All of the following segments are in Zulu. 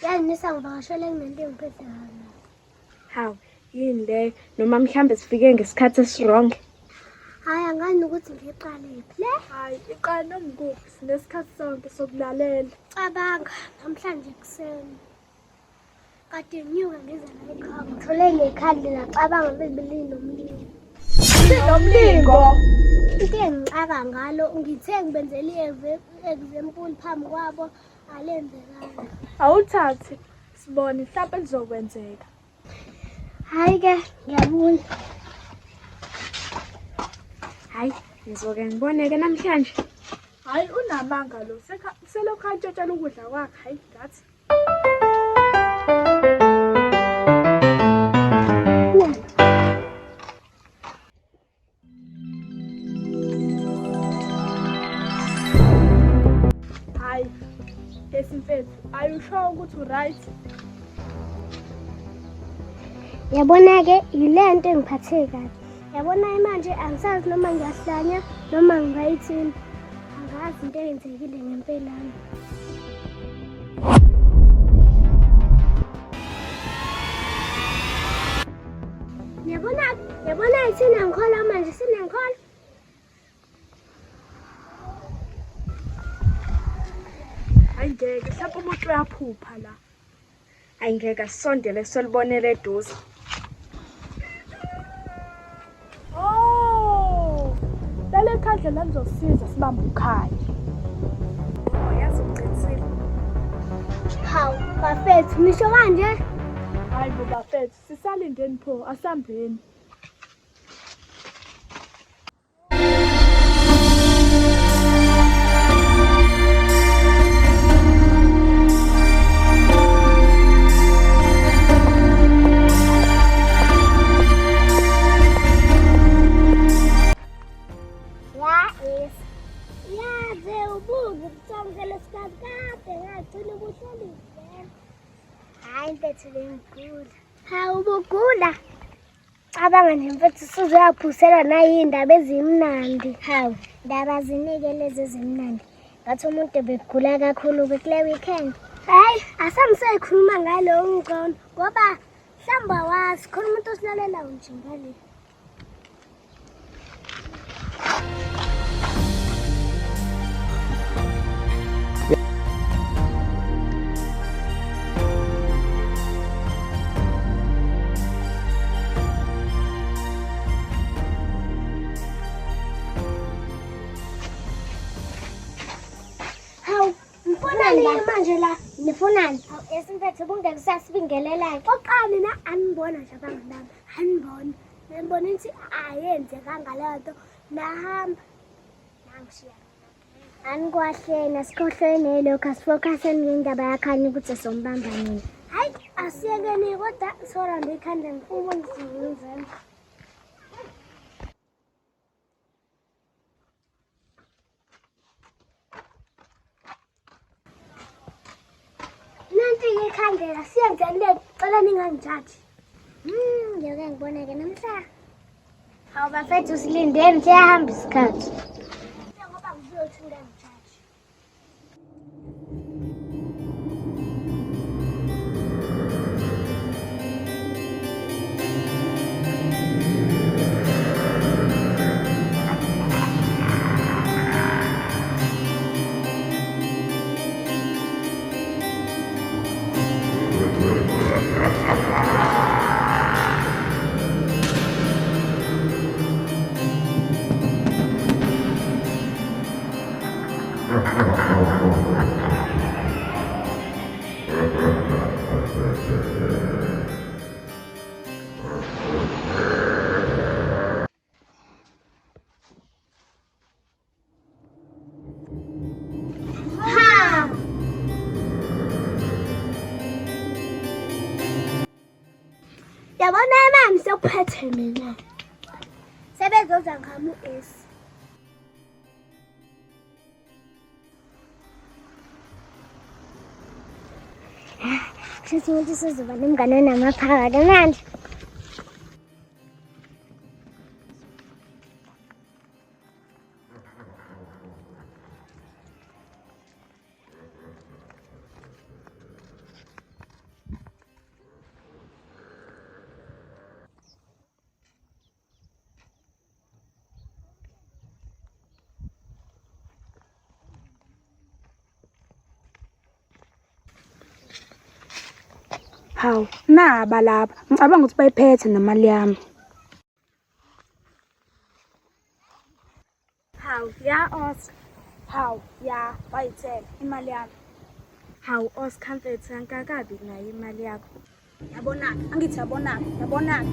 Yani nisangivakashele kunento engiphethe kabi. Hawu, yini le? Noma mhlambe sifike ngesikhathi esirong? Hhayi, angani ukuthi ngiqalephi le? Hayi, iqala noma ikuphi, sinesikhathi sonke sokulalela. Cabanga, namhlanje ekuseni. Kade nginyuka ngize la ekhaya, ngithole nekhali ngacabanga belinomlingo. Sinomlingo? Into engixaka ngalo, ngithe ngibenzela i-example phambi kwabo, alenzekanga. Awuthathi, sibone mhlawumbe lizokwenzeka. Hhayi-ke, ngiyabula. Hayi, ngizoke ngiboneke namhlanje. Hayi, unamanga lo. Selokhu antshontshala ukudla kwakhe, hayi, ngathi. Hayi, esimfethu, are you sure ukuthi u-right? Yabona-ke, yile nto engiphathe kabi. Yabona manje angisazi noma ngiyahlanya noma ngingayithini. Angazi into eyenzekile ngempelami. Yabona sinengikhola manje, sinengikhola. Hayi ngeke, mhlawumbe umuntu uyaphupha la. Hayi ngeke asisondele solibonele eduze. Oh! Lale khandla lamzosiza sibambe ukhaya. Oh, yazi uqinisile. Hawu, bafethu, nisho kanje? Hayi bo bafethu, sisalindeni pho, asambeni. Hayi mfethu bengigula. Hawu ubugula. Cabanga nje mfethu usuzoyaphusela nayindaba ezimnandi. Hawu, ndaba zinike lezi ezimnandi. Ngathi umuntu ebegula kakhulu kule weekend. Hayi, asangisekhuluma ngalo ngcono ngoba mhlamba wazi khona umuntu osilalela nje ngale. Manje la nifunani? Esimfethu kungekusasibingelelayo. Oqala na anibona nje abangami. Anibona. Ngibona ukuthi ayenze kangaleyo nto. Nahamba. Nangishiya. Anikwahlena sikhohlwe lokho asifocuseni ngendaba yakhani ukuthi sombamba nini. Hayi, asiyekeni kodwa sora ngikhanda ngifuna ngizenzela. Ikhandlela siyenzeni le cela ningangijaji. Ngeke ngiboneke namhla. Hawu bafethu silindeni siyahamba isikhathi. Ngoba ngizothinda ngijaji. Yabona mami sekuphethe mina. Sebezoza ngami u-S. Kusho ukuthi sizoba nomngane onamaphakade manje. Hawu, naba lapha. Ngicabanga ukuthi bayiphethe nemali yami. Hawu, ya Oscar. Hawu, ya bayithela imali yami. Hawu Oscar mfethu angikakabi nayo imali yakho. Yabonani? Angithi yabonani? Yabonani?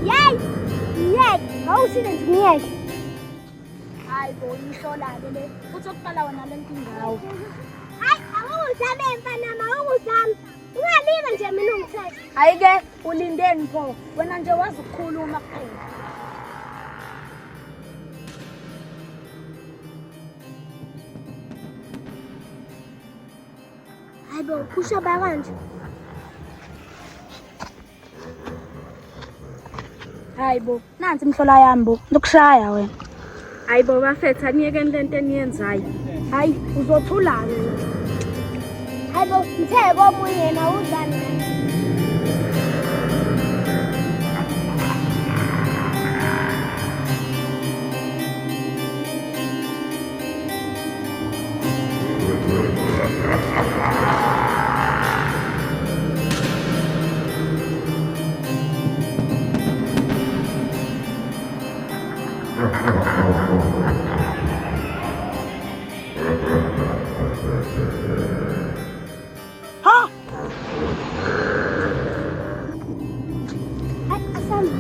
Yey! Ngiyeke, awusile nje ngiyeke. Hayi bo, ihlolane le. Futhi okuqala wena le nkinga yawo. Hayi, awungizame mfana, awungizame. Ungalima nje mina ungithethe. Hayi-ke, ulindeni pho. Wena nje wazi ukukhuluma kuphela. Hayi bo, kushaba kanje. Hayi bo, nansi imhlola yami bo. Ngizokushaya wena. Hayi bo bafethu aniyekeni lento eniyenzayo. Hayi, uzothulana. Hayi bo, ngithe komunye yena uzani. Ha? Hayi, asami.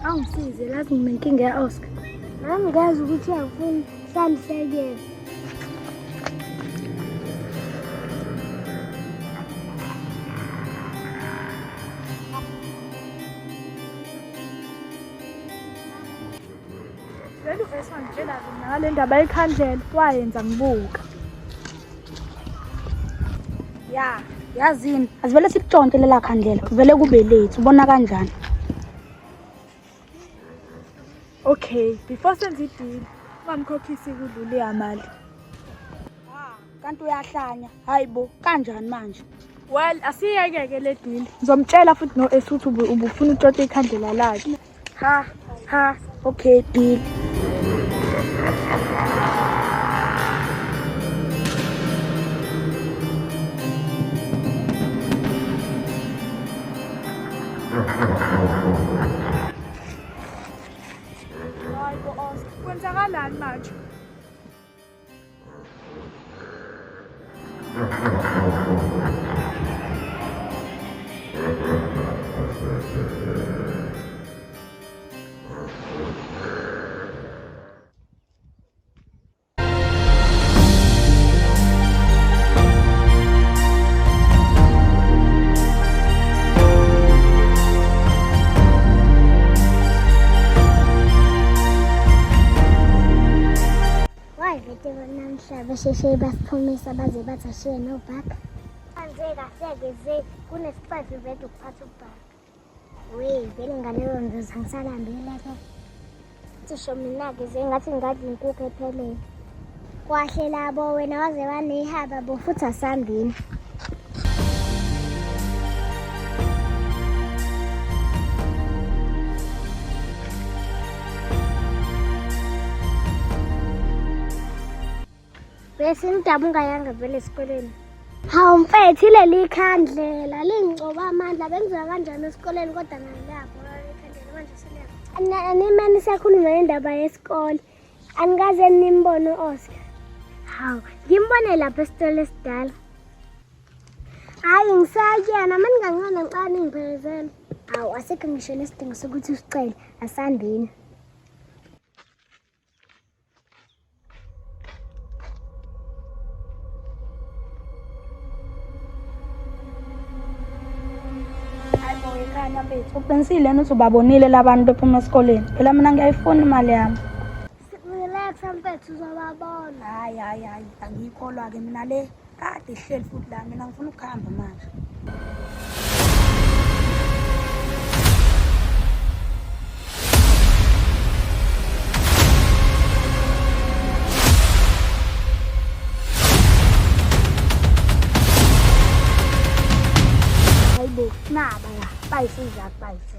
Awungisize lazi nginenkinga ya-Oscar. Nami ngazi ukuthi uyafuna hlandisekele. Leli vesi wangitshela mina ngale ndaba yekhandlela wayenza ngibuka. Ya, yazini, asivele sikutshonte lela khandlela, kuvele kube late, ubona kanjani? Okay, before senze idili, ungamkhokhisi kudlule yamali. Kanti uyahlanya. Hayi bo, kanjani manje? Well, asiyeke-ke le deal. Ngizomtshela futhi no-Esuthu ubufuna utshonte ikhandlela lakhe. Ha, okay, deal. Hayi bo, Oscar, kwenzakalani manje? Basheshe basiphumisa baze bathi ashiye nobhaka. Kanje kahleke ze kunesipathi vele ukuphatha ubhaka. We vele ngaleyo ndoza ngisalambile ke. Thisho mina-ke ze ngathi ngadla inkukhu ephelele. Kwahle labo wena waze wanehaba bo futhi asambini. Bese ngidabuka yanga vele esikoleni. Hawu mfethu leli khandlela lingcoba amandla benziwa kanjani esikoleni kodwa nalapho ikhandlela manje seliyapha. Nimani siyakhuluma ngendaba yesikole. Angikaze nimbone u-Oscar. Hawu, ngimbone lapha esitolo esidala. Hayi ngisayena, manje kancane ngicela ningiphekezele. Hawu, asikho ngisho nesidingo sokuthi usicele, asambini. Ekhaya bethu uqinisile ukuthi ubabonile labantu bephuma esikoleni. Phela mina ngiyayifuna imali yami. Relax mfethu uzobabona. Hayi angiyikholwa-ke mina le kade ihleli futhi la mina ngifuna ukuhamba manje. Hayibo naba la bayisiza bayise.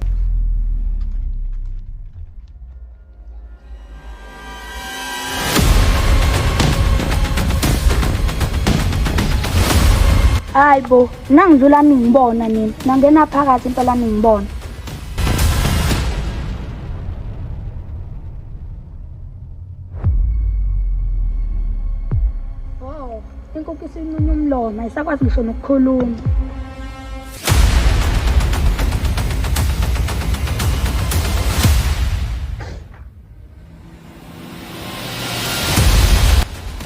Hayibo nangidlula ningibona nina nangena phakathi impela ningibona. Wow, inkukhu isincunye umlomo ayisakwazi ngisho nokukhuluma.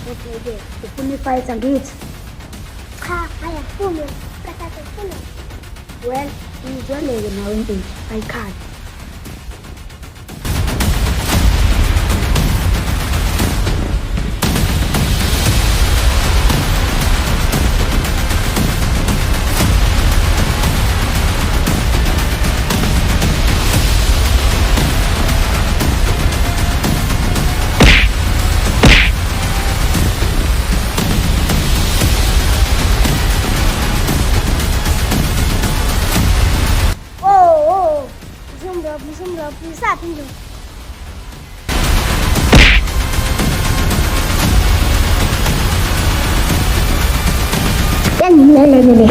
Okay, ufuna ifight angithi? Cha, ayafuna. Kathatha ufuna. Well, ngizweleke nawe impilo ayikhali. Isaphi nje? Yangilele.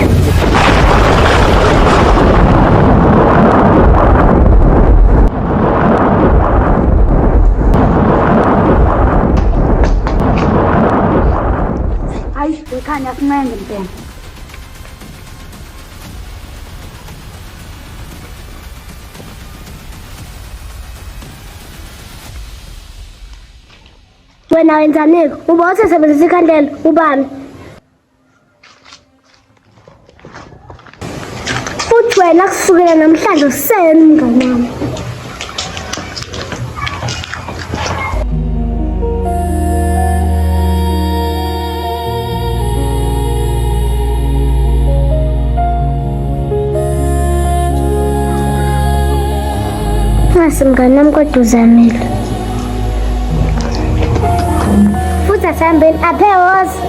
Hayi, ekhanya sincenge mpela. Wena wenzani? Uba usebenzisa ikhandlela ubani? Futhi wena kusukela namhlanje useni mngani wami. Mngani wami kodwa uzamile. Futhi asihambeni aphe woza.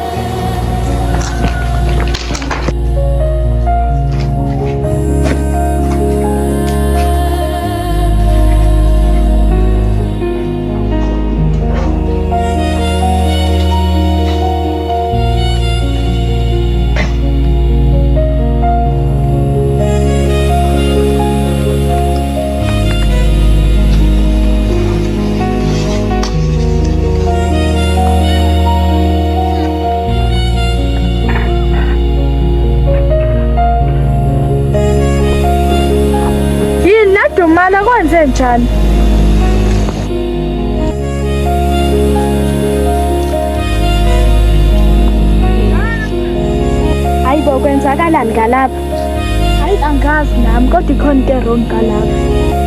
Dumala kwenze njani? Hayibo kwenzakalani ngalapha? Hayi angazi nami kodwa ikhona into wrong ngalapha.